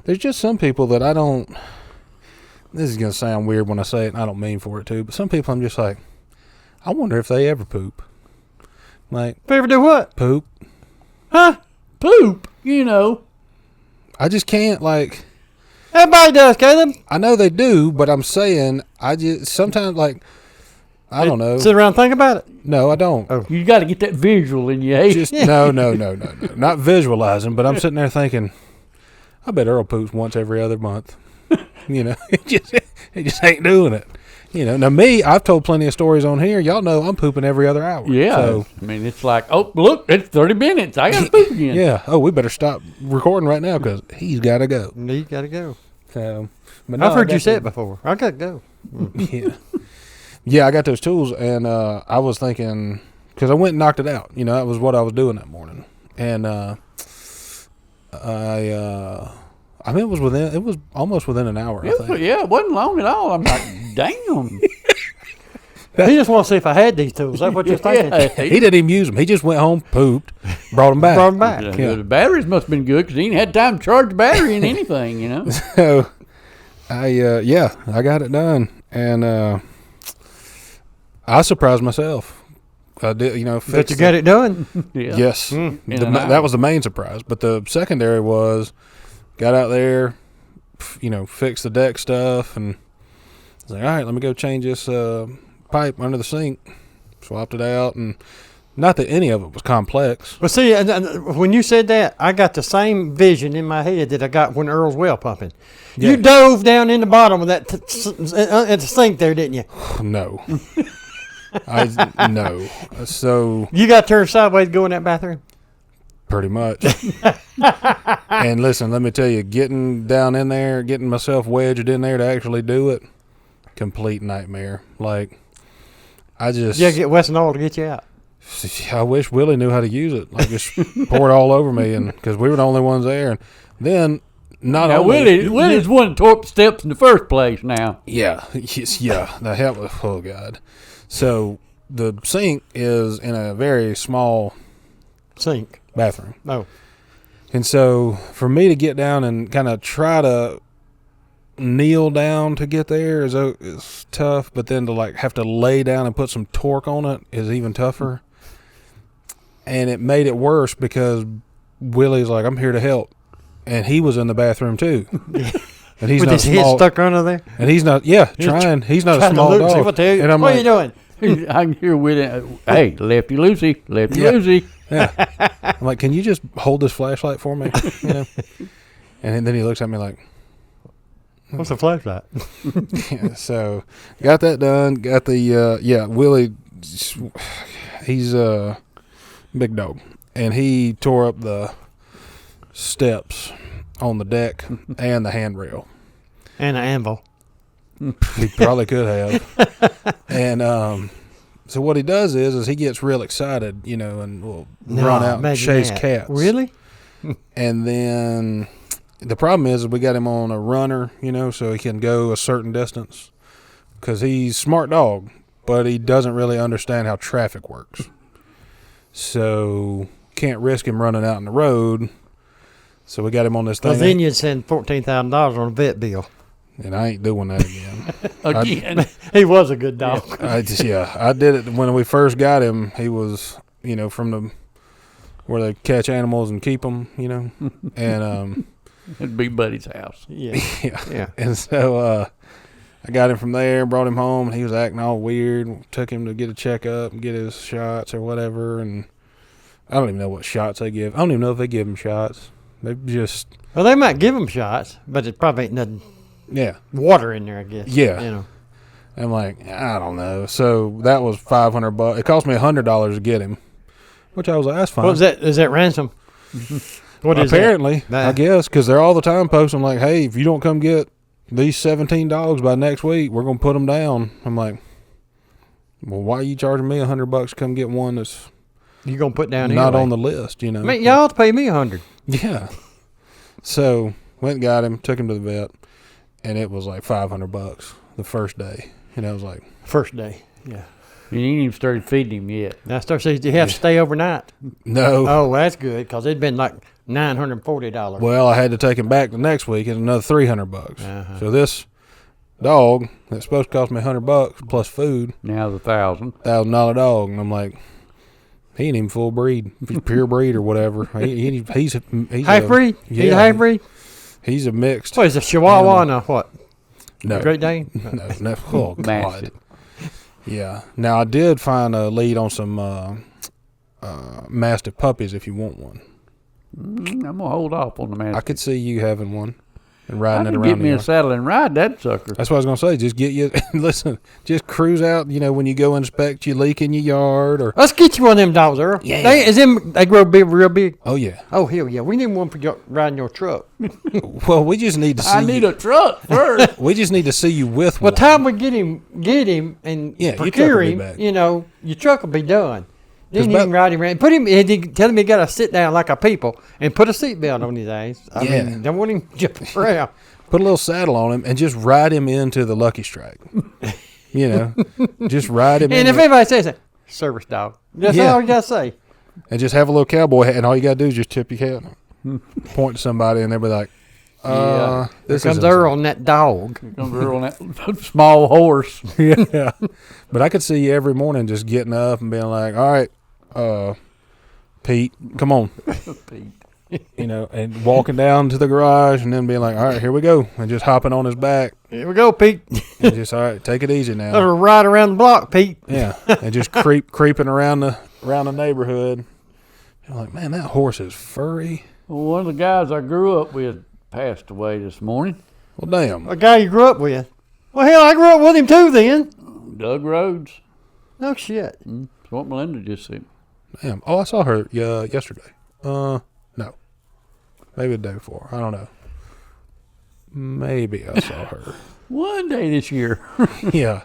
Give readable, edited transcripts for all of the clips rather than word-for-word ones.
There's just some people that I don't. This is gonna sound weird when I say it, and I don't mean for it to. But some people, I'm just like, I wonder if they ever poop. Like, if they ever do what? Poop. Huh? Poop. You know. I just can't like. Everybody does, Caleb. I know they do, but I'm saying I just sometimes like. I don't know. Sit around and think about it. No, I don't. Oh. You got to get that visual in you. Just no. Not visualizing, but I'm sitting there thinking, I bet Earl poops once every other month. You know, it just ain't doing it. You know, now me, I've told plenty of stories on here. Y'all know I'm pooping every other hour. Yeah. So, I mean, it's like, oh, look, it's 30 minutes. I got to poop again. Yeah. Oh, we better stop recording right now because he's got to go. You got to go. But I've heard you say it before. I got to go. Yeah. Yeah, I got those tools, and I was thinking, because I went and knocked it out. You know, that was what I was doing that morning. And I mean, it was almost within an hour, I think. Yeah, it wasn't long at all. I'm like, damn. He just wants to see if I had these tools. That's what you're thinking. Yeah, He didn't even use them. He just went home, pooped, brought them back. Yeah. The batteries must have been good because he ain't had time to charge the battery in anything, you know. So, I got it done. And I surprised myself. I did, you know. But you got it done. Yeah. Yes. That was the main surprise. But the secondary was, got out there, you know, fixed the deck stuff, and I was like, all right, let me go change this pipe under the sink. Swapped it out, and not that any of it was complex. Well, see, when you said that, I got the same vision in my head that I got when Earl's well pumping. Yeah. You dove down in the bottom of that at the sink there, didn't you? No. No. So you got turned sideways to go in that bathroom? Pretty much. And listen, let me tell you, getting down in there, getting myself wedged in there to actually do it, complete nightmare. Like, I just... Yeah, get Wesson oil to get you out. I wish Willie knew how to use it. Like, just pour it all over me, and because we were the only ones there. And then, Willie's one that tore up the steps in the first place now. Yeah. Yeah. The hell was... Oh, God. So, the sink is in a very small... Sink. Bathroom. Oh. And so for me to get down and kind of try to kneel down to get there is tough, but then to like have to lay down and put some torque on it is even tougher. And it made it worse because Willie's like, I'm here to help. And he was in the bathroom too. And he's with not his small. head stuck under there? And he's not, trying. He's not a small dog. And I'm like, what are you doing? I can hear Willie, hey, lefty loosey, lefty loosey. Yeah. I'm like, can you just hold this flashlight for me? You know? And then he looks at me like, what's a flashlight? Yeah, so got that done. Got the Willie, he's a big dog, and he tore up the steps on the deck and the handrail and an anvil. He probably could have. And so what he does is he gets real excited, you know, and will run out and chase cats. Really? And then the problem is we got him on a runner, you know, so he can go a certain distance because he's a smart dog, but he doesn't really understand how traffic works. So can't risk him running out in the road. So we got him on this thing. Because then you'd send $14,000 on a vet bill. And I ain't doing that again. Again. He was a good dog. I did it when we first got him. He was, you know, from where they catch animals and keep them, you know. And it'd be Buddy's house. Yeah. And so I got him from there, brought him home, and he was acting all weird. Took him to get a checkup and get his shots or whatever. And I don't even know what shots they give. I don't even know if they give him shots. They just... Well, they might give him shots, but it probably ain't nothing. Yeah. Water in there, I guess. Yeah. You know. I'm like, I don't know. So that was $500. It cost me $100 to get him, which I was like, that's fine. What was that? Is that ransom? What is apparently, that? I guess, because they're all the time posting like, hey, if you don't come get these 17 dogs by next week, we're going to put them down. I'm like, well, why are you charging me $100 to come get one that's you going to put down not anyway? on the list, you know? Man, y'all have to pay me $100. Yeah. So went and got him, took him to the vet, and it was like $500 the first day. And I was like, first day, yeah. You ain't even started feeding him yet. Now, you have to stay overnight. No. Oh, well, that's good, because it'd been like $940. Well, I had to take him back the next week and another $300. So this dog that's supposed to cost me $100 plus food. Now the $1,000 dog, and I'm like, he ain't even full breed. He's pure breed or whatever. He's half breed. Yeah, he's a half breed. He's a mixed. What is a Chihuahua and a what? No, a Great Dane. No. Oh God. Massive. Yeah. Now I did find a lead on some Mastiff puppies if you want one. I'm gonna hold off on the man. I could see you having one and I riding it can around. get me a saddle and ride that sucker. That's what I was gonna say. Just get you. Listen, just cruise out. You know, when you go inspect your leak in your yard, or Let's get you one of them dogs, Earl. Yeah. They grow big, real big. oh yeah. Oh hell yeah, we need one for riding your truck. Well, we just need to see. I need a truck first. We just need to see you with By one. the time we get him, and Yeah, your truck procure will be him, back. your truck will be done. Then 'Cause you can ride him around. Tell him he got to sit down like a people and put a seatbelt on his ass. I mean, don't want him jumping around. Put a little saddle on him and just ride him into the Lucky Strike. You know, just ride him. And if anybody says that, service dog. That's all you got to say. And just have a little cowboy hat, and all you got to do is just tip your hat, point to somebody, and they'll be like, Yeah. this Comes is Earl on that dog. Come girl on that small horse. Yeah. But I could see you every morning just getting up and being like, all right, Pete, come on. You know, and walking down to the garage and then being like, all right, here we go. And just hopping on his back. Here we go, Pete. And just, all right, take it easy now. Let's ride around the block, Pete. Yeah. And just creeping around the neighborhood. You're like, man, that horse is furry. Well, one of the guys I grew up with passed away this morning. Well, damn. A guy you grew up with. Well, hell, I grew up with him too then. Doug Rhodes. No shit. That's what Melinda just said. Damn. Oh, I saw her yesterday. No. Maybe the day before. I don't know. Maybe I saw her. One day this year. Yeah.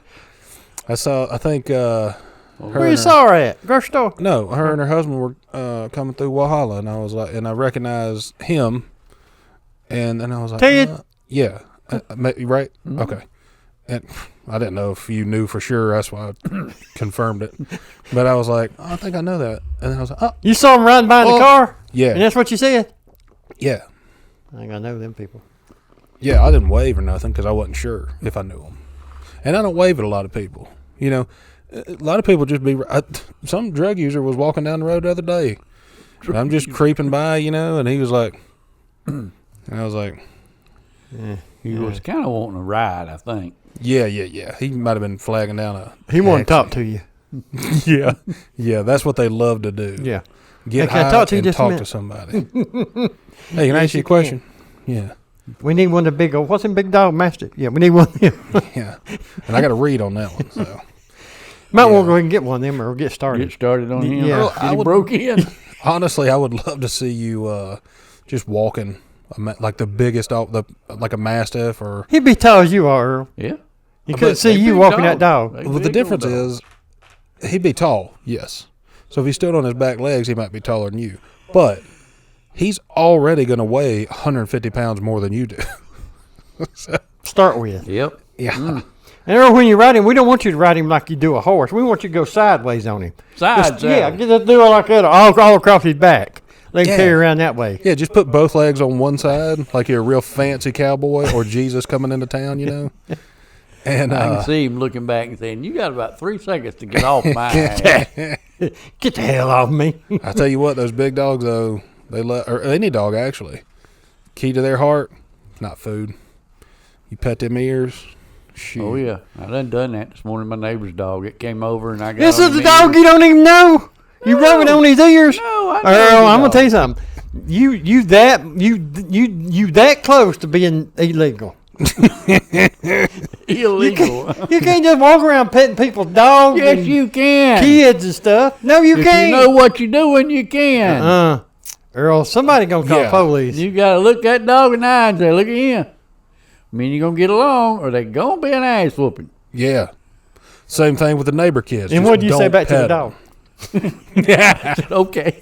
I think Where you saw her at? Grocery store? No, her and her husband were coming through Walhalla, and I was like, and I recognized him, and then I was like, Ted? yeah, right, Mm-hmm. okay. And I didn't know if you knew for sure. That's why I confirmed it. But I was like, I think I know that, and then I was like, oh, You saw him riding behind the car? yeah, And that's what you said? yeah, I think I know them people. yeah. I didn't wave or nothing because I wasn't sure if I knew them, and I don't wave at a lot of people. You know, a lot of people just be. Some drug user was walking down the road the other day. And I'm just creeping by, you know, and he was like, and I was like, He was kind of wanting a ride, I think. yeah. He might have been flagging down a. He wanted to talk taxi. to you. Yeah. That's what they love to do. Yeah. Get Hey, can I high talk to you and just a talk minute? to somebody. Hey, can I ask you a question? Yeah, We need one of the big old, what's them big dog mastiff? Yeah, we need one of them. yeah. And I got to read on that one. So Might want Yeah. to go ahead and get one of them or get started. Get started on him. Yeah. Well, I he would- broke in. honestly, I would love to see you just walking like the biggest dog, like a mastiff or. He'd be tall as you are, Earl. Yeah. He But couldn't see They you big walking that dog. They Well, the big difference old dog. is he'd be tall, yes. So if he stood on his back legs, he might be taller than you. But he's already going to weigh 150 pounds more than you do. Start with. Yep. Yeah. And Earl, when you ride him, we don't want you to ride him like you do a horse. We want you to go sideways on him. Sides Yeah, out. do it like that all across his back. Let him Yeah. carry around that way. Yeah, just put both legs on one side like you're a real fancy cowboy or Jesus coming into town, you know? And I can see him looking back and saying, "You got about 3 seconds to get off my ass." Get the hell off me. I tell you what, those big dogs, though, or any dog, actually, key to their heart, not food. You pet them ears, shoot. Oh yeah, I done that this morning. My neighbor's dog. It came over and I got. This on is the his dog ears. you don't even know. You rubbing on his ears. No, I know Earl, the I'm gonna dog. tell you something. You that close to being illegal. Illegal. You can't just walk around petting people's dogs Yes, and you can. kids and stuff. No, you If can't. you know what you're doing, you can. Earl, somebody gonna call Yeah. police. You gotta look that dog in the eye and say, "Look at him." I mean, you're gonna get along, or they gonna be an ass whooping. Yeah. Same thing with the neighbor kids. And Just what do you say don't back to the pet 'em. dog? Okay.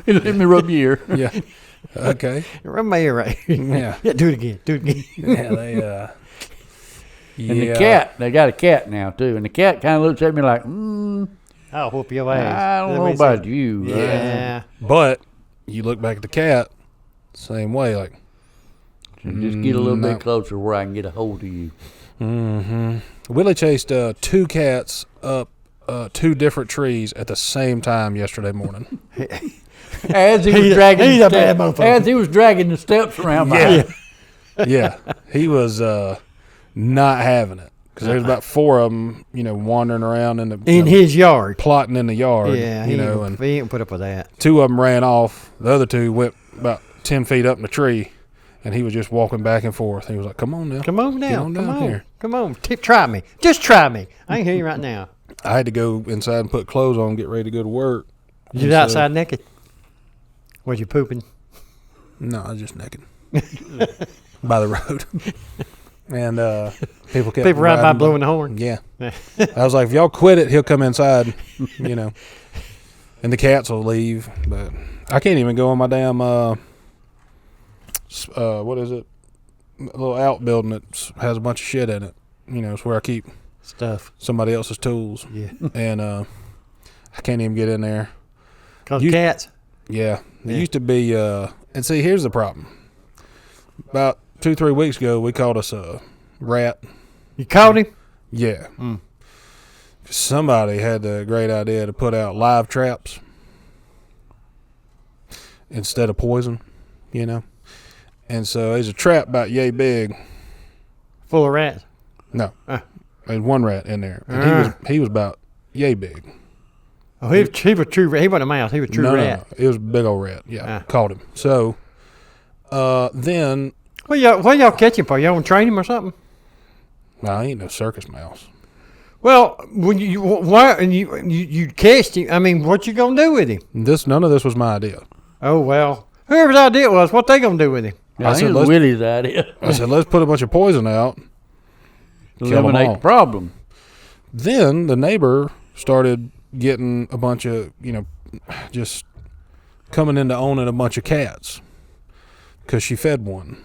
Let me rub your ear. Yeah. Okay. Rub my ear right here. Yeah. Yeah, do it again. Do it again. Yeah, they, And the cat, they got a cat now too, and the cat kind of looks at me like, I'll whoop your ass. I don't Let know me about see. you. Yeah. But you look back at the cat, same way, like. Just get a little bit closer where I can get a hold of you. Mm-hmm. Willie chased 2 cats up 2 different trees at the same time yesterday morning. As he was dragging, he's a bad motherfucker. As he was dragging the steps around. Yeah, he was not having it because there's about 4 of them, wandering around in his yard, plotting in the yard. Yeah, and he ain't put up with that. 2 of them ran off. The other 2 went about 10 feet up in the tree, and he was just walking back and forth. He was like, "Come on now, come on now, come on here, come on, try me, just try me. I ain't hear you right now." I had to go inside and put clothes on, get ready to go to work. You was outside naked? Was you pooping? No, I was just naked by the road. And people kept riding by blowing the horn. Yeah. I was like, if y'all quit it, he'll come inside, and the cats will leave. But I can't even go on my damn, what is it? A little outbuilding that has a bunch of shit in it. It's where I keep stuff, somebody else's tools. Yeah. And I can't even get in there. Cause cats? Yeah. It used to be, and see, here's the problem. About 2-3 weeks ago, we caught us a rat. You caught him? Yeah. Somebody had the great idea to put out live traps instead of poison, And so there's a trap about yay big. Full of rats? No. There's 1 rat in there. And he was about yay big. Oh, he was true. He wasn't a mouse. He was a true rat. No, it was a big old rat. Yeah, caught him. So then, what y'all catch him for? Y'all want to train him or something? I ain't no circus mouse. Well, when you catched him, I mean, what you gonna do with him? None of this was my idea. Oh well, whoever's idea it was, what they gonna do with him? I said, Willie's idea. I said, let's put a bunch of poison out, eliminate the problem. Then the neighbor started getting a bunch of, just coming into owning a bunch of cats because she fed one.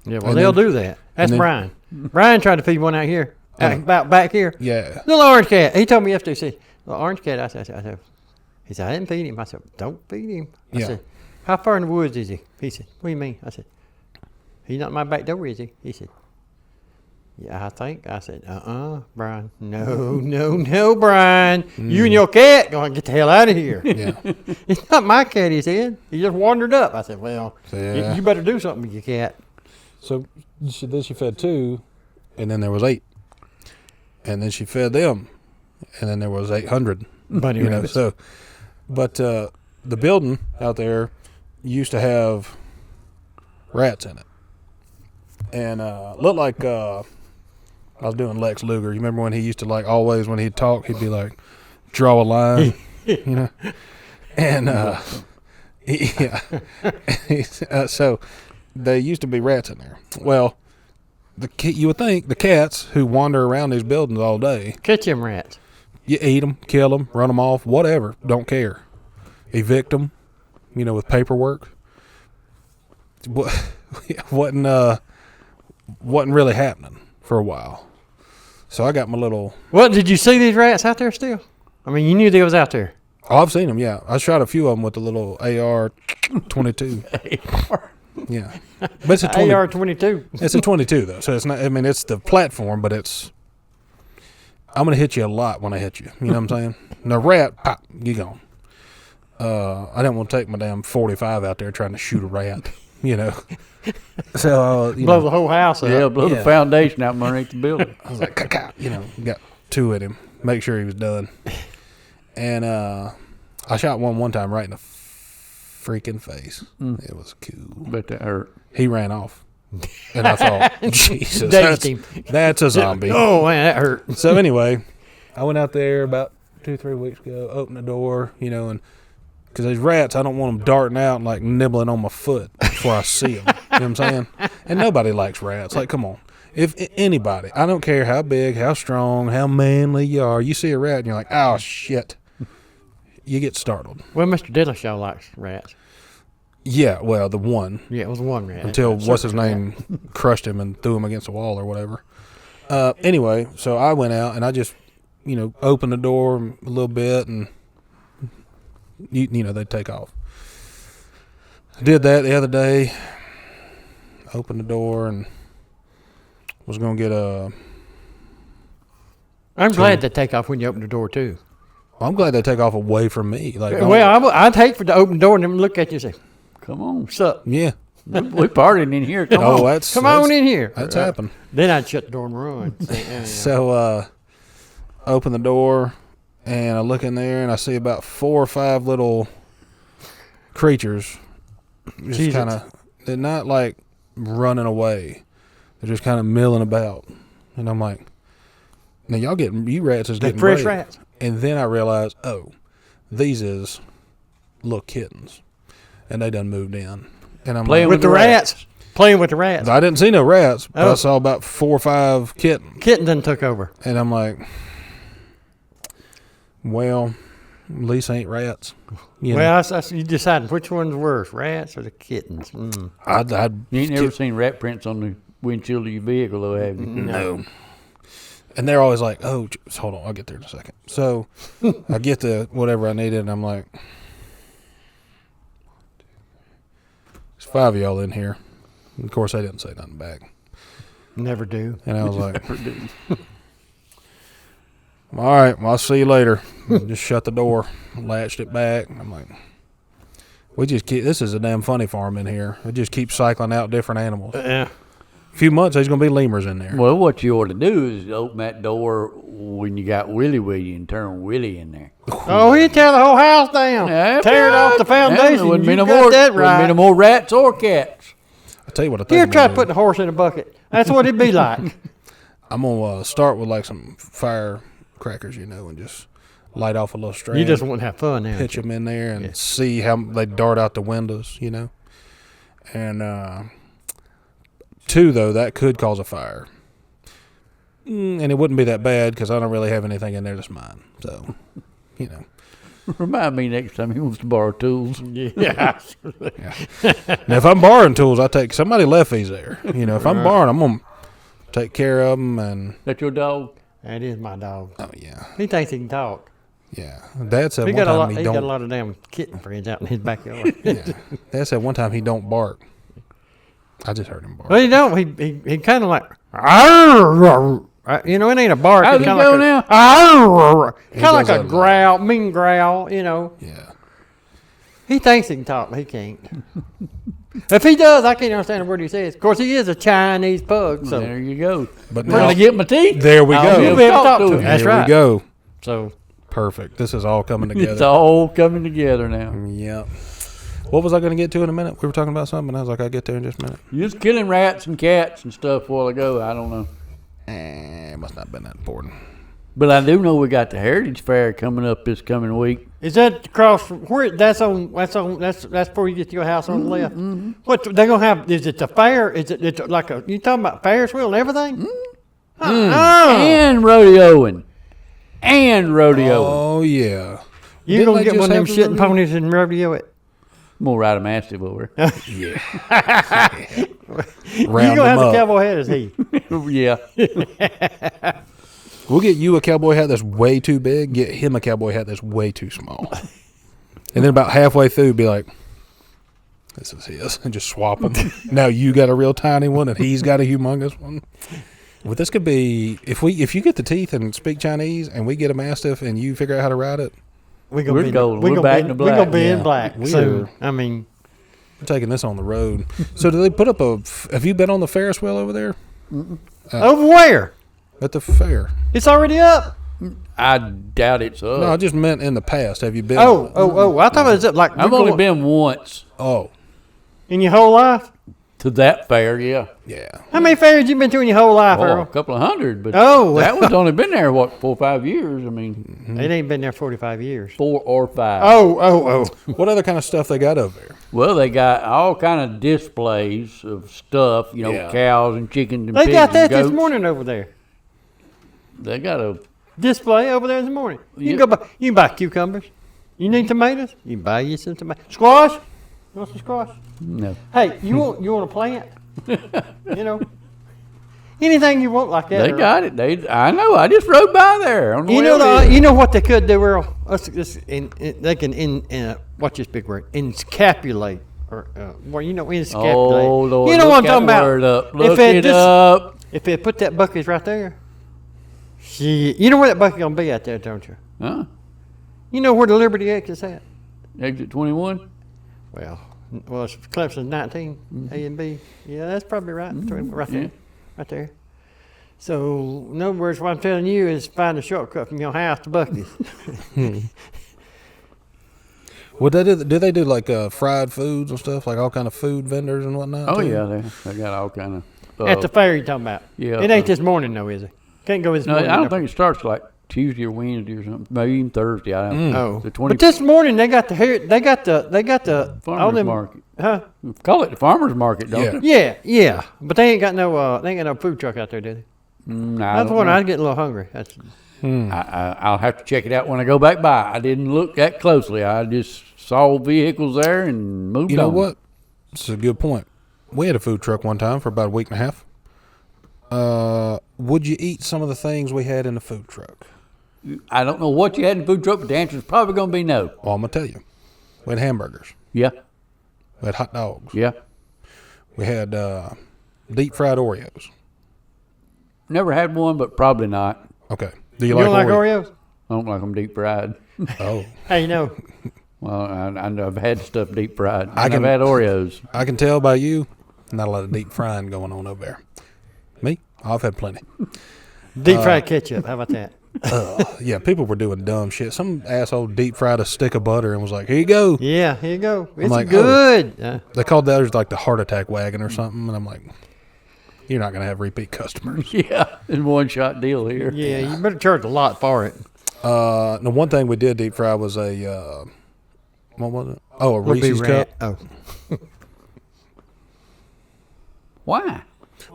Yeah, well, they'll do that. That's Brian. Brian tried to feed one out here, about back here. Yeah. Little orange cat. He told me yesterday, he said, little orange cat. I said, he said, I didn't feed him. I said, don't feed him. I said, how far in the woods is he? He said, what do you mean? I said, he's not in my back door, is he? He said, yeah, I think. I said, Brian. No, Brian. You and your cat going to get the hell out of here. Yeah. It's not my cat, he said. He just wandered up. I said, well, you better do something with your cat. So then she fed 2, and then there was 8. And then she fed them, and then there was 800. Bunny rabbits. But the building out there used to have rats in it. And looked like... I was doing Lex Luger. You remember when he used to always when he'd talk, he'd be like, draw a line, And so there used to be rats in there. Well, you would think the cats who wander around these buildings all day, catch them rats. You eat them, kill them, run them off, whatever. Don't care. Evict them, with paperwork. Wasn't really happening for a while. So I got my little... What, did you see these rats out there still? I mean, you knew they was out there. Oh, I've seen them, yeah. I shot a few of them with the little AR-22. AR? Yeah. But it's a 20, AR-22. It's a 22, though. So it's not... I mean, it's the platform, but it's... I'm going to hit you a lot when I hit you. You know what I'm saying? And the rat, pop, you gone. I didn't want to take my damn 45 out there trying to shoot a rat, So, blow the whole house up. Yeah, blow the foundation out from underneath the building. I was like, got 2 at him. Make sure he was done. And I shot one time right in the freaking face. It was cool. Bet that hurt. He ran off. And I thought, Jesus, that's a zombie. Oh, man, that hurt. So anyway, I went out there about 2-3 weeks ago, opened the door, and because these rats, I don't want them darting out and nibbling on my foot before I see them. You know what I'm saying? And nobody likes rats. Come on. If anybody, I don't care how big, how strong, how manly you are, you see a rat and you're like, oh, shit. You get startled. Well, Mr. Dillashaw likes rats. Yeah, well, the one. Yeah, it was one rat. Until what's-his-name crushed him and threw him against a wall or whatever. Anyway, so I went out and I just, opened the door a little bit and, they'd take off. Did that the other day. Opened the door and was going to get a... I'm glad they take off when you open the door, too. I'm glad they take off away from me. Like, well, I'd hate for to open the door and them look at you and say, Come on. what's up? yeah. We partying in here. Come on. Come on in here. That's happened. Then I'd shut the door and run. So, open the door, and I look in there, and I see about 4 or 5 little creatures. Just kind of, they're not like running away. They're just kind of milling about. And I'm like, now you rats is getting fresh brave. rats. And then I realized, these is little kittens. And they done moved in. And I'm Playing like, with the rats. Playing with the rats. I didn't see no rats, but I saw about 4 or 5 kittens. Kitten done took over. And I'm like, well, at least ain't rats. You know? You deciding which one's worse, rats or the kittens? Mm. You ain't never seen rat prints on the windshield of your vehicle, though, have you? No. And they're always like, just hold on, I'll get there in a second. So I get to whatever I needed, and I'm like, there's 5 of y'all in here. And of course, they didn't say nothing back. Never do. And I was like, all right, well, I'll see you later. Just shut the door, latched it back. I'm like, this is a damn funny farm in here. It just keeps cycling out different animals. Yeah. A few months, there's going to be lemurs in there. Well, what you ought to do is open that door when you got Willie with you and turn Willie in there. Oh, he'd tear the whole house down. Yeah, tear it off the foundation. Wouldn't be You no got more, that wouldn't be right. no more rats or cats. I'll tell you what I think. Here, I'm try gonna putting a horse in a bucket. That's what it'd be like. I'm going to start with like some firecrackers, and just light off a little strand. You just want to have fun now. Pitch them in there and see how they dart out the windows, And 2, though, that could cause a fire. And it wouldn't be that bad because I don't really have anything in there that's mine. So, Remind me next time he wants to borrow tools. Yeah. Yeah. Now, if I'm borrowing tools, somebody left these there. If I'm borrowing, I'm going to take care of them. And That your dog? That is my dog. oh, yeah. He thinks he can talk. Yeah. Dad said He one got time he got a lot of damn kitten friends out in his backyard. Yeah. Dad said one time he don't bark. I just heard him bark. Well, he don't. He kind of like, it ain't a bark. How's he kinda go like now? Kind of like does a that. growl, mean growl, Yeah. He thinks he can talk, but he can't. If he does, I can't understand a word he says. Of course, he is a Chinese pug, so There you go. But When now, I get my teeth, there we I'll go. you'll be able to talk to him. him. That's Here right. we go. So Perfect. This is all coming it's together. all coming together now. Yep. What was I going to get to in a minute? We were talking about something. I was like, I'll get there in just a minute. You was killing rats and cats and stuff a while ago. I don't know. It must not have been that important. But I do know we got the Heritage Fair coming up this coming week. is that across from where? That's before you get to your house on the left. Mm-hmm. What they gonna have? Is it the fair? Is it like you talking about Ferris wheel and everything? And rodeoing. Oh, yeah. You Didn't gonna they get just one of them have the shitting rodeo? ponies and rodeo it? I'm going to ride a mastiff over there. Yeah. You Round gonna have them the up. cowboy hat as he? Yeah. We'll get you a cowboy hat that's way too big. Get him a cowboy hat that's way too small. And then about halfway through, be like, this is his. And just swap them. Now you got a real tiny one and he's got a humongous one. Well, this could be, if you get the teeth and speak Chinese and we get a mastiff and you figure out how to ride it, We're We're golden. We're We're back in the We're gonna black. be in Yeah. black. We So are. I mean, we're taking this on the road. So do they put up have you been on the Ferris wheel over there? over where? At the fair? It's already up. I doubt it's up. No, I just meant in the past. Have you been? Oh! I thought it was like I've we're only going- been once Oh, in your whole life. to that fair, yeah. yeah. How many fairs you been to in your whole life, Oh, a Earl? couple of hundred, but Oh. that one's only been there, 4 or 5 years? I mean, It ain't been there 45 years. 4 or 5. Oh! What other kind of stuff they got over there? Well, they got all kind of displays of stuff, Yeah. cows and chickens and They pigs got that and goats. this morning over there. They got a Display over there this morning. You Yeah. can go buy. You can buy cucumbers. You need tomatoes. You can buy you some tomatoes. Squash. You want some squash? no. Hey, you want a plant? Anything you want like that. They Earl. got it. I know. I just rode by there. On the You way know over here. you know what they could do, Earl? They can watch this big word. Encapsulate Or, well, you know, encapsulate. Oh, Lord. You know what I'm talking about. Word up. If Look it it just- up. If it put that bucket right there, shit. You know where that bucket going to be out there, don't you? Huh? You know where the Liberty X is at? Exit 21? Well, it's Clemson's 19, A and B. Yeah, that's probably right. Right there. yeah. Right there. So, in other words, what I'm telling you is find a shortcut from your house to Bucky's. Would they do they do like fried foods and stuff, like all kind of food vendors and whatnot? Oh, too? yeah. They got all kind of. At the fair you're talking about. Yeah. It ain't this morning, though, is it? Can't go this No, morning. I don't think it starts like Tuesday or Wednesday or something. Maybe even Thursday. I don't know. Oh, The 20 but this morning they got the all farmers them, market. huh? Call it the farmers market, don't Yeah. you? Yeah, but they ain't got no food truck out there, do they? I That's don't when know. I get a little hungry. That's I'll have to check it out when I go back by. I didn't look that closely. I just saw vehicles there and moved on. You know what? It's a good point. We had a food truck one time for about a week and a half. Would you eat some of the things we had in the food truck? I don't know what you had in the food truck, but the answer is probably going to be no. Well, I'm gonna tell you. We had hamburgers. Yeah, We had hot dogs. yeah. We had deep fried Oreos. Never had one, but probably not. Okay. Do you you don't like Oreos? Oreos? I don't like them deep fried. Oh, How you know? Well, I know I've had stuff deep fried. I I've can- had Oreos. I can tell by you. Not a lot of deep frying going on over there. Me? I've had plenty. Deep fried ketchup. How about that? Yeah, people were doing dumb shit. Some asshole deep fried a stick of butter and was like, "Here you go." Yeah, here you go. It's like, good. They called the others like the heart attack wagon or something, and I'm like, "You're not gonna have repeat customers." Yeah, it's one shot deal here. Yeah, you better charge a lot for it. The one thing we did deep fry was a what was it? Oh, a Would be Reese's rat- cup. Oh, Why?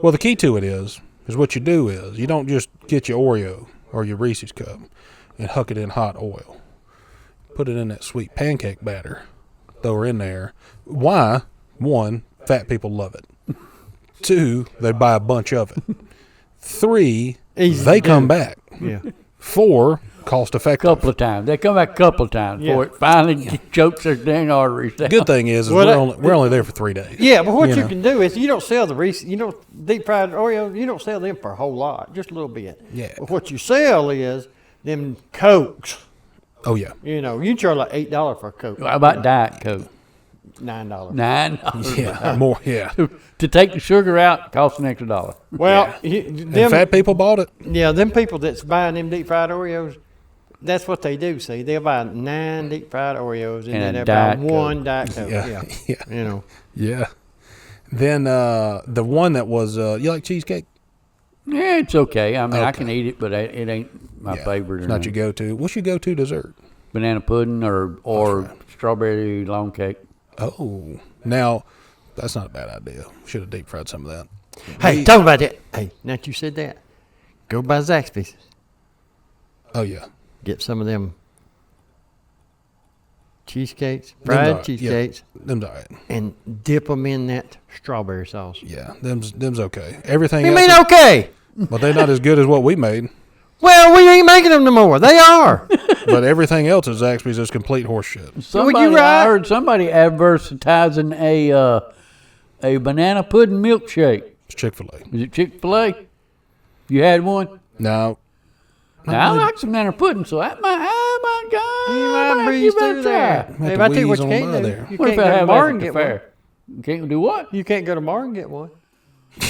Well, the key to it is what you do is you don't just get your Oreo or your Reese's cup and huck it in hot oil. Put it in that sweet pancake batter. Throw her in there. Why? One, fat people love it. Two, they buy a bunch of it. Three, Easy they to come do. back. yeah. Four, cost effective. Couple of times. They come back a couple of times Yeah. before it finally chokes their dang arteries down. Good thing is Well, we're only there for 3 days. Yeah, but what you know. can do is you don't sell the Reese, deep fried Oreos, you don't sell them for a whole lot, just a little bit. Yeah. But what you sell is them Cokes. Oh yeah. You charge like $8 for a Coke. How about Diet Coke? $9. $9. Yeah. More. Yeah. To take the sugar out costs an extra $1. Well, And them, fat people bought it. yeah, them people that's buying them deep fried Oreos, that's what they do. See, they'll buy 9 deep fried Oreos and And then a they'll buy Diet Coke. 1 Diet Coke. Yeah. Yeah. Yeah. Yeah. Then the one that was you like cheesecake? Yeah, it's okay. I mean, I Okay. can eat it, but it ain't my Yeah, favorite. It's or not nothing. your go-to. What's your go-to dessert? Banana pudding or strawberry long cake. Oh, now that's not a bad idea. Should have deep fried some of that. Hey, talk about that. Hey, now that you said that, go by Zaxby's. Oh yeah. Get some of them cheesecakes, Them's fried all right. cheesecakes, Them's all right. and dip them in that strawberry sauce. Yeah, them's okay. Everything You else, mean okay? but they're not as good as what we made. Well, we ain't making them no more. They are. But everything else at Zaxby's is complete horseshit. Somebody, right? I heard somebody advertising a banana pudding milkshake. It's Chick-fil-A. Is it Chick-fil-A? You had one? No, Now, I like some banana pudding, so that might, oh my God, You I might might breeze give that a through try. there. Have Hey, to I tell you what wheeze you on can't by do. there. You What can't if I go to have Mar that and at the get one. fair? You can't do what? You can't go to Mar and get one.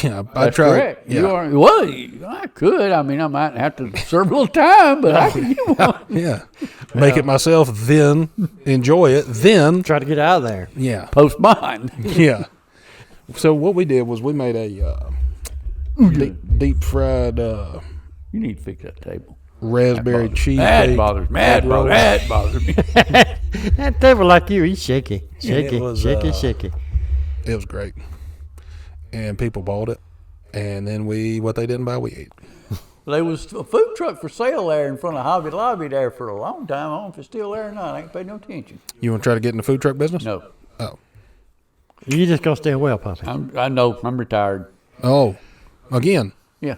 yeah, I That's tried. correct. Yeah, You are, well, I could. I mean, I might have to serve a little time, but I can get one. yeah. Make it myself, then enjoy it, then Try to get out of there. yeah, Post mine. yeah. So what we did was we made a deep fried You need to fix that table. raspberry That cheesecake. bothers me. egg roll. That bothers me. That table like you, he's shaky. Shaky, it was, shaky. It was great, and people bought it. And then what they didn't buy, we ate. There was a food truck for sale there in front of Hobby Lobby there for a long time. I don't know if it's still there or not. I ain't paid no attention. You want to try to get in the food truck business? No. Oh, You just gonna stay well, Poppy. I know. I'm retired. oh, again. Yeah.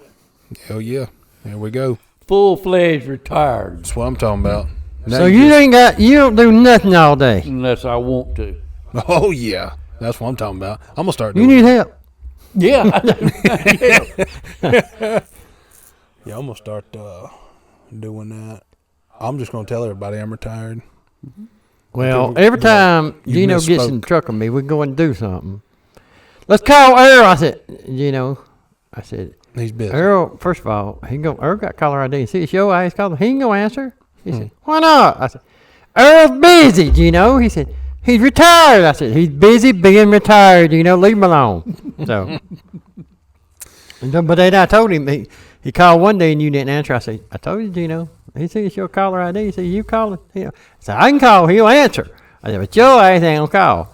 Hell yeah. There we go. Full-fledged retired. That's what I'm talking about. Now So you don't do nothing all day. Unless I want to. Oh yeah. That's what I'm talking about. I'm gonna start You doing. need help. Yeah. Yeah, I'm gonna start doing that. I'm just gonna tell everybody I'm retired. Well, People- every time you Gino gets misspoke. in the truck with me, we go and do something. Let's call Earl. I said, Gino. I said, He's busy. Earl, first of all, Earl got caller ID. See, it's your eyes caller. He ain't gonna answer. He said, why not? I said, Earl's busy, Gino. He said, he's retired. I said, he's busy being retired, Gino. Leave him alone. So, but then I told him, he called one day and you didn't answer. I said, I told you, Gino. He said, it's your caller ID. He said, you call it. I said, I can call. He'll answer. I said, but your ass ain't gonna call.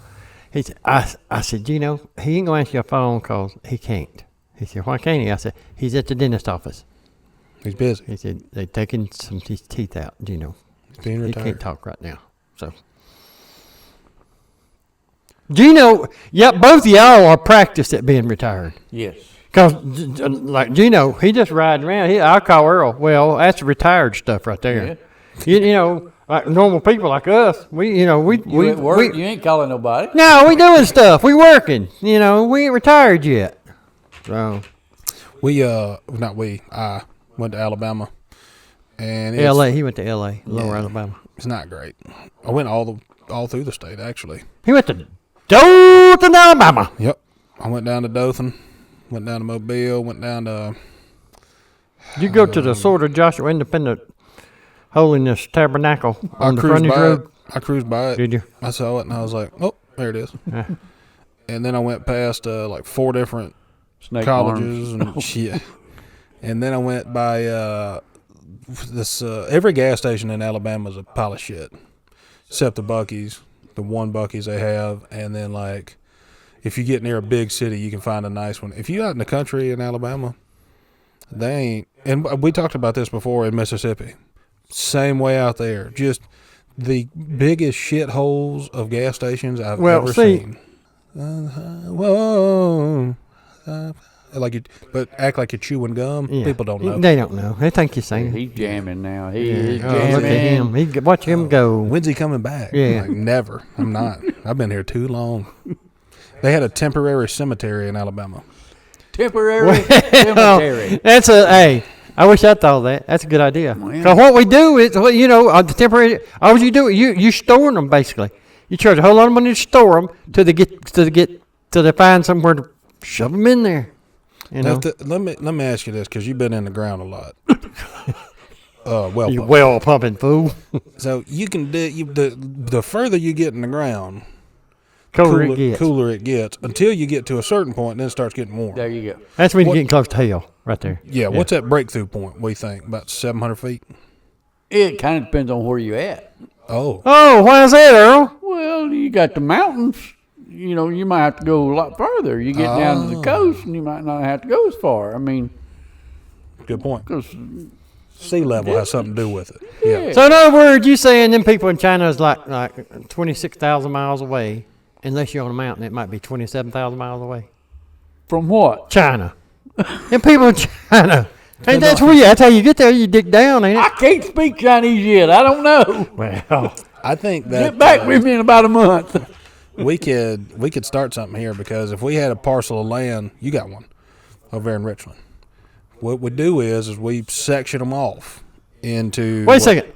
He said, I said, Gino, he ain't gonna answer your phone because he can't. He said, why can't he? I said, he's at the dentist office. He's busy. He said, they're taking some of his teeth out, Gino. He's being He retired. can't talk right now. So, Gino, yeah, both of y'all are practiced at being retired. Yes. Because, like Gino, he just riding around. I'll call Earl. Well, that's retired stuff right there. Yeah. You know, like normal people like us, we You at work, you ain't calling nobody. no, we doing stuff. We working. You know, we ain't retired yet. So, I went to Alabama, and it's, L.A. He went to L.A. Lower Yeah. Alabama. It's not great. I went all through the state actually. He went to Dothan, Alabama. Yep. I went down to Dothan, went down to Mobile, went down to You go to the Sword of Joshua Independent Holiness Tabernacle on the cruised frontage by road. it. I cruised by it. Did you? I saw it and I was like, oh, there it is. Yeah. And then I went past like 4 different Snake colleges farms. and shit. And then I went by this every gas station in Alabama is a pile of shit, except the Buc-ee's, the one Buc-ee's they have, and then like if you get near a big city, you can find a nice one. If you out in the country in Alabama, they ain't. And we talked about this before in Mississippi. Same way out there, just the biggest shitholes of gas stations I've ever seen. Whoa. Like you, but act like you're chewing gum. Yeah. People don't know. They don't know. They think you're singing. He's jamming now. He is Oh, jamming. look at him. Watch him go. When's he coming back? Yeah. Like, never. I'm not. I've been here too long. They had a temporary cemetery in Alabama. Temporary cemetery. That's hey. I wish I thought of that. That's a good idea. Well, yeah. Because what we do is, well, you know, the temporary. All you do, you store them basically. You charge a whole lot of money to store them till they find somewhere to shove them in there. You know, Let me ask you this, because you've been in the ground a lot. you well pumping fool. So you can do the further you get in the ground, Cooler it gets. cooler it gets until you get to a certain point, and then it starts getting warm. There you go. That's when What- you're getting close to hell, right there. Yeah, what's that breakthrough point? We think about 700 feet. It kind of depends on where you at. Oh, Oh, why is that, Earl? Well, you got the mountains. You know, you might have to go a lot further. You get down to the coast, and you might not have to go as far. I mean, good point. because Sea level has something to do with it. Yeah. So in other words, you saying them people in China is like 26,000 miles away. Unless you're on a mountain, it might be 27,000 miles away. from what? China. Them people in China. Hey, that's where that's how you get there. You dig down, ain't I it? can't speak Chinese yet. I don't know. Well, I think that Get back with me in about a month. we could start something here, because if we had a parcel of land, you got one over there in Richland. What we do is we section them off into. wait a second.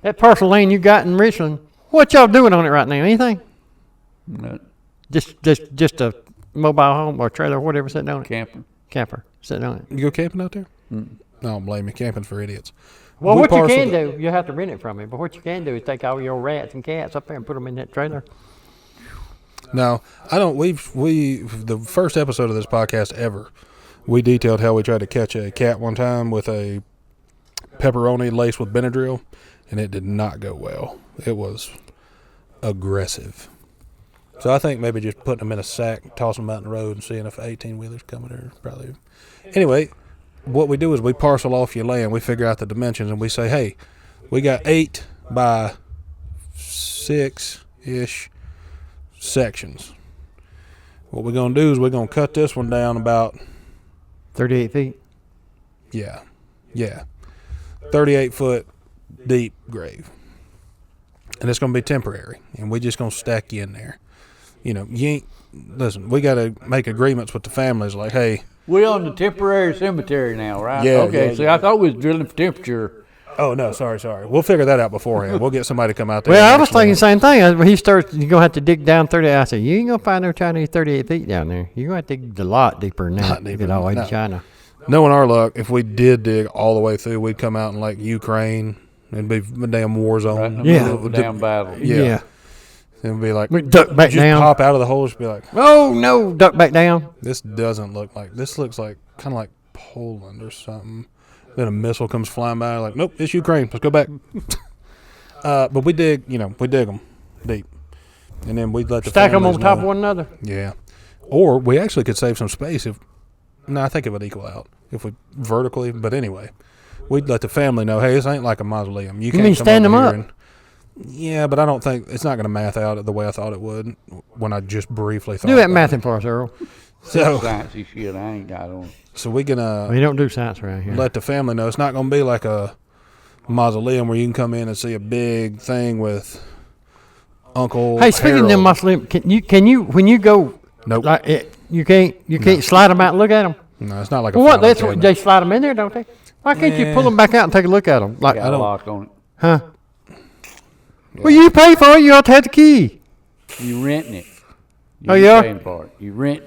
That parcel land you got in Richland, what y'all doing on it right now? Anything? Just a mobile home or trailer or whatever sitting on it? Camping. Camper sitting on it. You go camping out there? I don't blame you. Camping's for idiots. Well, We what you parceled can it. do, you have to rent it from me, but what you can do is take all your rats and cats up there and put them in that trailer. No, I don't. The first episode of this podcast ever, we detailed how we tried to catch a cat one time with a pepperoni laced with Benadryl, and it did not go well. It was aggressive. So I think maybe just putting them in a sack, tossing them out in the road, and seeing if 18-wheelers coming there probably. Anyway, what we do is we parcel off your land. We figure out the dimensions, and we say, hey, we got 8 by 6-ish sections. What we're going to do is we're going to cut this one down about 38 feet. Yeah. 38-foot deep grave. And it's going to be temporary. And we're just going to stack you in there. You ain't listen. We got to make agreements with the families. Like, hey, We on the temporary cemetery now, right? Yeah, Okay. yeah, See, I thought we was drilling for temperature. oh no, sorry. We'll figure that out beforehand. We'll get somebody to come out there. Well, and I was actually- thinking the same thing. When he starts, you're going to have to dig down 30. I said, you ain't going to find no Chinese 38 feet down there. You're going to have to dig a lot deeper than that Not to deeper, get all the way no. to China. Knowing our luck, if we did dig all the way through, we'd come out in like Ukraine. It'd be a damn war zone. Right in the Yeah. middle of a damn battle. Yeah. It'd be like We duck back just down. pop out of the hole. Just be like, Oh, no. Duck back down. this doesn't look like. This looks like kind of like Poland or something. Then a missile comes flying by. Like, nope, it's Ukraine. Let's go back. But we dig. We dig them deep, and then we'd let the Stack them on families top know. of one another. Yeah. Or we actually could save some space if. No, I think it would equal out if we vertically. But anyway, we'd let the family know, hey, this ain't like a mausoleum. You can't mean come stand over them here up? Yeah, but I don't think it's not going to math out the way I thought it would when I just briefly thought. Do that about mathing for us, Earl. it. So, Sciencey shit, I ain't got on. so we can We don't do science around here. let the family know it's not going to be like a mausoleum where you can come in and see a big thing with Uncle. Hey, speaking of them Harold. Muslim, can you when you go Nope. like you can't slide them out and look at them? No, it's not like a. Well, what? final That's what cabinet. they slide them in there, don't they? Why can't you pull them back out and take a look at them? Like, Got a lock on it. huh? Well, you pay for it. You ought to have the key. You renting it. Oh, ain't yeah? Paying for it. You rent.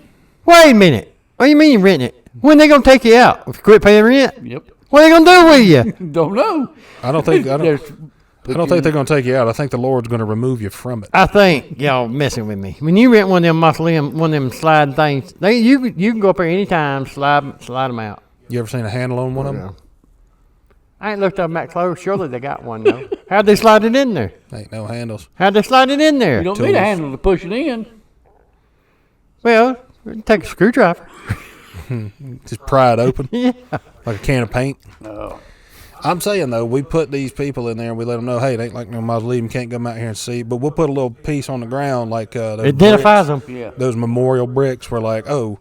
Wait a minute. What do you mean you renting it? When they gonna take you out? If you quit paying rent? Yep. What are they gonna do with you? Don't know. I don't think. I don't There's- think they're going to take you out. I think the Lord's going to remove you from it. I think y'all messing with me. When you rent one of them mausoleum, one of them sliding things, you can go up there anytime, slide them out. You ever seen a handle on one of them? I ain't looked up that close. Surely they got one though. How'd they slide it in there? Ain't no handles. How'd they slide it in there? You don't Tools. need a handle to push it in. Well, take a screwdriver. Just pry it open Yeah. like a can of paint. No. I'm saying though, we put these people in there and we let them know, hey, it ain't like no mausoleum. You can't come out here and see. But we'll put a little piece on the ground like those Identifies them. Yeah. Those memorial bricks were like, oh,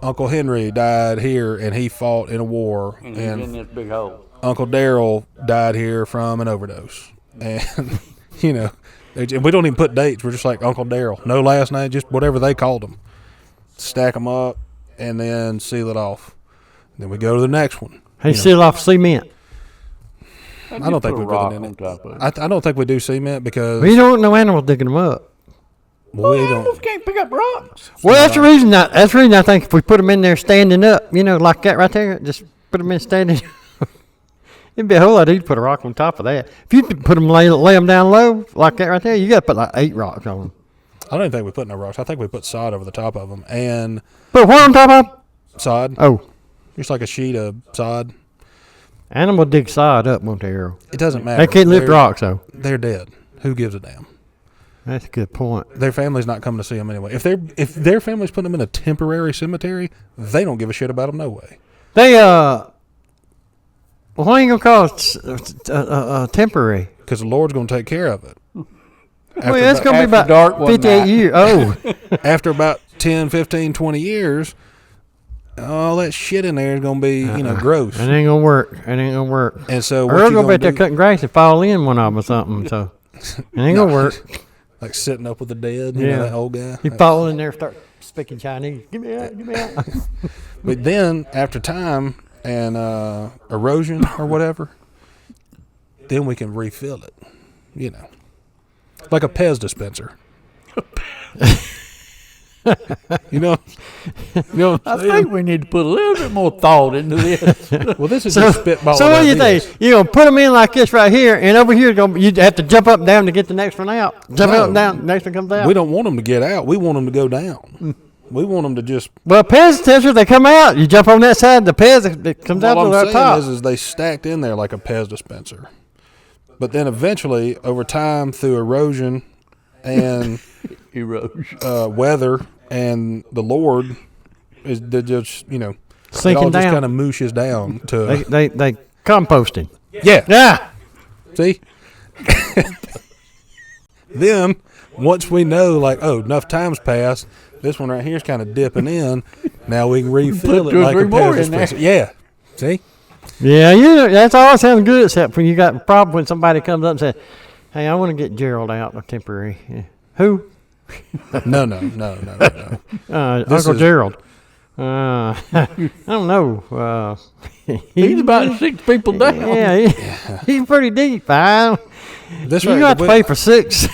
Uncle Henry died here and he fought in a war, And he's in and this big hole. Uncle Daryl died here from an overdose. And and we don't even put dates. We're just like Uncle Daryl, no last name, just whatever they called him. Stack them up and then seal it off. Then we go to the next one. They seal off cement. I don't think we put it in it. I don't think we do cement because We don't want no animals digging them up. we Animals don't. can't pick up rocks. Well, that's the reason. That's the reason I think if we put them in there standing up, like that right there, just put them in standing. It'd be a whole lot easier to put a rock on top of that. If you put them lay them down low like that right there, you got to put like 8 rocks on them. I don't even think we put no rocks. I think we put sod over the top of them and Put what on top of? sod, Oh, just like a sheet of sod. animal dig sod up, won't they, Earl? It doesn't matter. They can't lift They're- rocks though. They're dead. Who gives a damn? That's a good point. Their family's not coming to see them anyway. If their family's putting them in a temporary cemetery, they don't give a shit about them no way. They why ain't you gonna call it temporary? Because the Lord's going to take care of it. Well, that's gonna be after about dark one 58 night. years. Oh, After about 10, 15, 20 years, all that shit in there is going to be, gross. it ain't gonna work. It ain't gonna work. And so what Earl you gonna be going out there to do, cutting grass and fall in one of them or something. So it ain't gonna work. like sitting up with the dead, Yeah. that old guy. He fall in there, and start speaking Chinese. Give me out. Give me out. But then, after time and erosion or whatever, then we can refill it, like a Pez dispenser. you know what I I'm saying? think we need to put a little bit more thought into this. Well, this is So, just spitballing. so what do you ideas. think? You're gonna put them in like this right here, and over here you have to jump up and down to get the next one out. Jump No. up and down, next one comes out. We don't want them to get out. We want them to go down. We want them to just. Well, Pez detectors, they come out. You jump on that side, the Pez that comes out What to I'm the saying top. is they stacked in there like a Pez dispenser. But then eventually, over time, through erosion and Erosion. weather and the Lord, they just it all Sinking just down. kind of mooshes down to They composting. yeah. Yeah. See. Then once we know, like, oh, enough time's passed, this one right here is kind of dipping in. Now we can refill Put it 2 or like a 3 more Pez in there. dispenser. Yeah. See. Yeah, that's all sounds good except when you got a problem when somebody comes up and says, "Hey, I want to get Gerald out of temporary." Yeah. Who? No. This Uncle is- Gerald. I don't know. He's about 6 people down. Yeah, he's pretty deep. This You right, got to pay for 6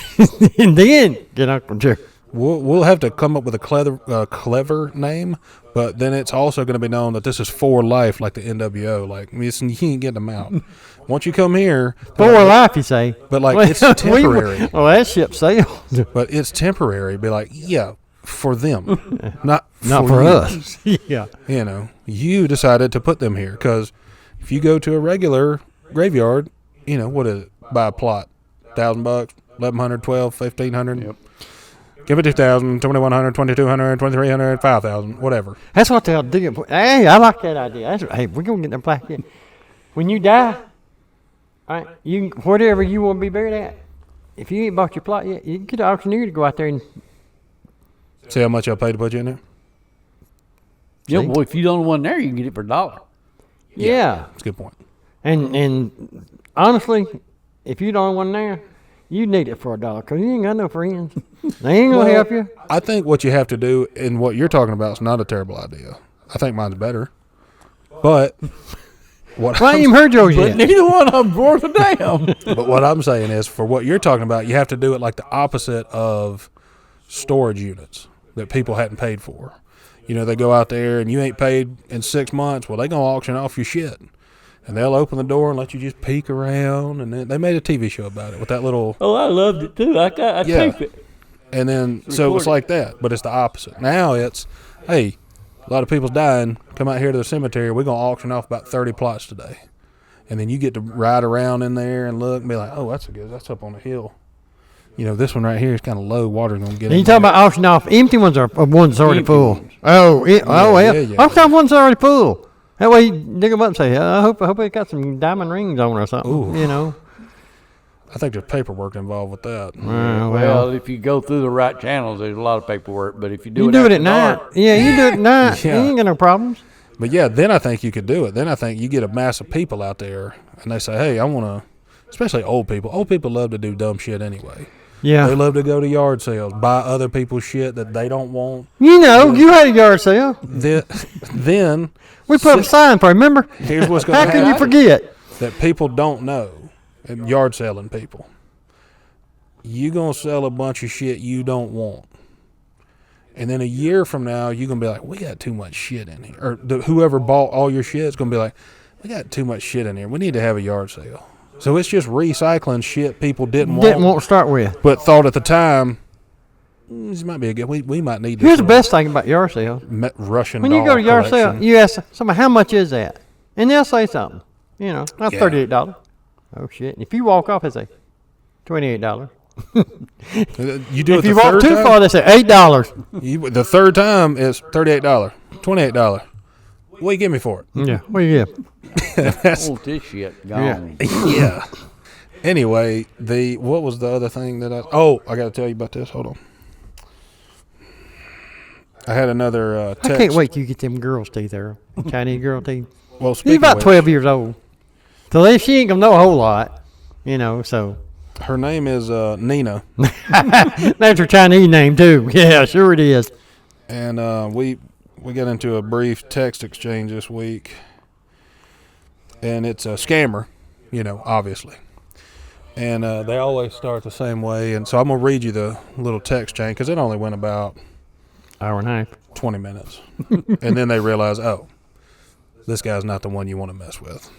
and then get Uncle Gerald. We'll have to come up with a clever name, but then it's also going to be known that this is for life, like the NWO. Like, you ain't getting them out. Once you come here, For life, you say. but like it's temporary. Well, that ship sailed. But it's temporary. Be like, yeah, for them, not for you. us. Yeah. You know, you decided to put them here because if you go to a regular graveyard, you know what is it? Buy a plot, $1,000, 1,100, 12, 1,500. Yep. Give it 2,000, 2,100, 2,200, 2,300, 5,000, whatever. That's what they'll do. Hey, I like that idea. Hey, we're gonna get them plaque in. When you die, all right, you whatever you want to be buried at. If you ain't bought your plot yet, you can get an auctioneer to go out there and. See how much I paid to put you in there? Yeah, See? well, if you don't want there, you can get it for $1. Yeah. That's a good point. And honestly, if you don't want there, you need it for $1 because you ain't got no friends. They ain't gonna help you. I think what you have to do and what you're talking about is not a terrible idea. I think mine's better. But what Well, I ain't even heard yours But yet. neither one of them's worth a damn. but what I'm saying is for what you're talking about, you have to do it like the opposite of storage units that people hadn't paid for. You know, they go out there and you ain't paid in 6 months. Well, they gonna auction off your shit. And they'll open the door and let you just peek around. And then they made a TV show about it with that little. Oh, I loved it too. I Yeah. taped it. And then, so it's like that, but it's the opposite. Now it's, hey, a lot of people's dying. Come out here to the cemetery. We're going to auction off about 30 plots today. And then you get to ride around in there and look and be like, oh, that's up on the hill. You know, this one right here is kind of low. Water's going to get in. You talking about auction off empty ones or ones already Empty full? ones. Oh, well. yeah. Auction off ones already full. That way you dig them up and say, I hope it got some diamond rings on it or something. Ooh. You know. I think there's paperwork involved with that. Well, if you go through the right channels, there's a lot of paperwork. But if you do You it do it after at night. dark, Yeah, you do it at night. Yeah. You ain't got no problems. But yeah, then I think you could do it. Then I think you get a mass of people out there and they say, hey, I want to, especially old people. Old people love to do dumb shit anyway. They Yeah. love to go to yard sales, buy other people's shit that they don't want. You know, you had a yard sale. Then We put up a sign for you, remember? here's what's going How to can happen. you forget? That people don't know, and yard selling people. You gonna sell a bunch of shit you don't want, and then a year from now you're gonna be like, we got too much shit in here, or whoever bought all your shit is gonna be like, we got too much shit in here. We need to have a yard sale. So it's just recycling shit people didn't Didn't want, want to start with. but thought at the time this might be a good. We might need this. Here's the little best thing about yard sale. Russian When you doll go to yard collection. sale, you ask somebody, how much is that? And they'll say something. You know, that's Yeah. $38. Oh, shit. If you walk off, they say $28. You do it If the you walk third too time. far, they say $8. The third time is $38, $28. What you give me for it? Yeah. What do you get? That's, want this shit gone. yeah. Anyway, what was the other thing that I got to tell you about this. Hold on. I had another text. I can't wait till you get them girls' teeth there. Chinese girl teeth. Well, She's speaking about of which, 12 years old. So she ain't going to know a whole lot. You know, so. her name is Nina, That's her Chinese name, too. Yeah, sure it is. and we got into a brief text exchange this week, and it's a scammer, you know, obviously. And they always start the same way, and so I'm going to read you the little text chain because it only went about Hour and a half. 20 minutes. And then they realize, oh, this guy's not the one you want to mess with.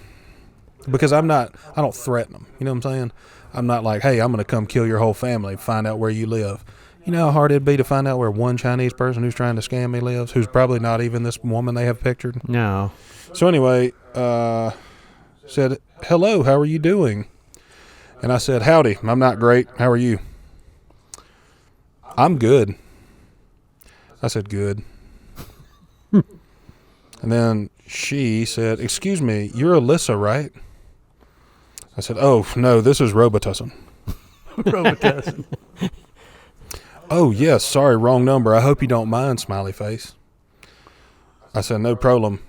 Because I don't threaten them. You know what I'm saying? I'm not like, hey, I'm going to come kill your whole family, find out where you live. You know how hard it'd be to find out where one Chinese person who's trying to scam me lives, who's probably not even this woman they have pictured? No. So anyway, said, hello, how are you doing? And I said, howdy, I'm not great. How are you? I'm good. I said, good. And then she said, excuse me, you're Alyssa, right? I said, oh, no, this is Robitussin. Robitussin. Oh, yes, sorry, wrong number. I hope you don't mind, smiley face. I said, no problem.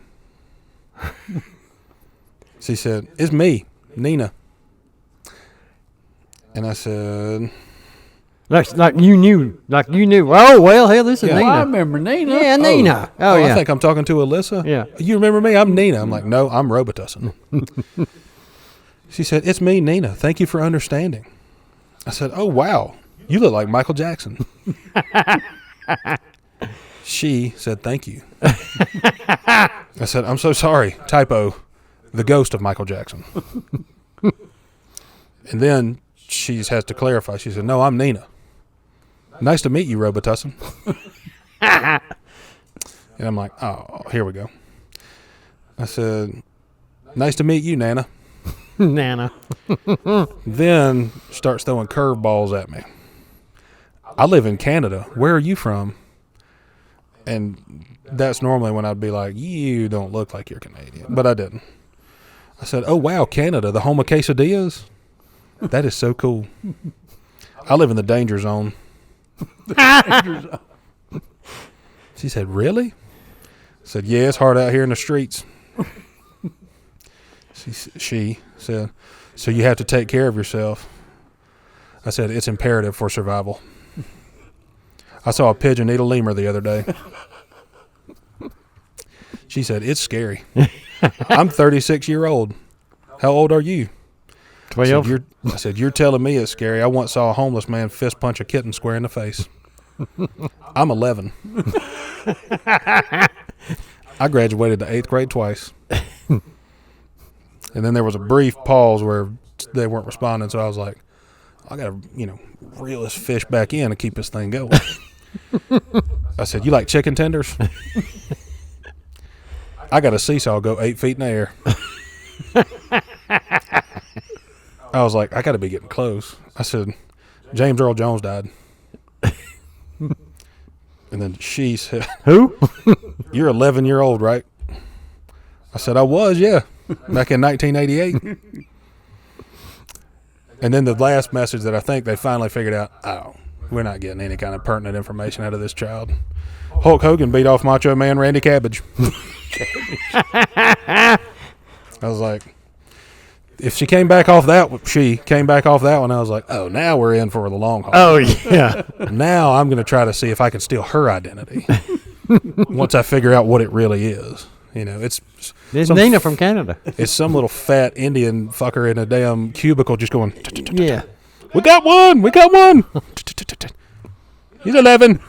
She said, it's me, Nina. And I said, Like you knew. Oh, well, hell, this is Yeah. Nina. Well, I remember Nina. Yeah, Nina. Oh, yeah. I think I'm talking to Alyssa. Yeah. You remember me? I'm Nina. I'm like, no, I'm Robitussin. She said, it's me, Nina. Thank you for understanding. I said, oh, wow. You look like Michael Jackson. She said, thank you. I said, I'm so sorry. Typo. The ghost of Michael Jackson. And then she has to clarify. She said, no, I'm Nina. Nice to meet you, Robitussin. And I'm like, oh, here we go. I said, nice to meet you, Nana. Nana. Then starts throwing curveballs at me. I live in Canada. Where are you from? And that's normally when I'd be like, you don't look like you're Canadian. But I didn't. I said, oh, wow, Canada, the home of quesadillas? That is so cool. I live in the danger zone. She said, really? I said, yeah, it's hard out here in the streets. She said, so you have to take care of yourself. I said, it's imperative for survival. I saw a pigeon eat a lemur the other day. She said, it's scary. I'm 36-year-old. How old are you? 12. I said, you're telling me it's scary. I once saw a homeless man fist punch a kitten square in the face. I'm 11. I graduated to 8th grade twice. And then there was a brief pause where they weren't responding, so I was like, I got to, reel this fish back in and keep this thing going. I said, you like chicken tenders? I got a seesaw go 8 feet in the air. I was like, I got to be getting close. I said, James Earl Jones died. And then she said, Who? you're 11-year-old, right? I said, I was, yeah, back in 1988. And then the last message that I think they finally figured out, oh, we're not getting any kind of pertinent information out of this child. Hulk Hogan beat off Macho Man Randy Cabbage. I was like, if she came back off that one, I was like, oh, now we're in for the long haul. Oh, yeah. Now I'm going to try to see if I can steal her identity once I figure out what it really is. It's Nina from Canada. It's some little fat Indian fucker in a damn cubicle just going, Yeah. we got one. He's 11.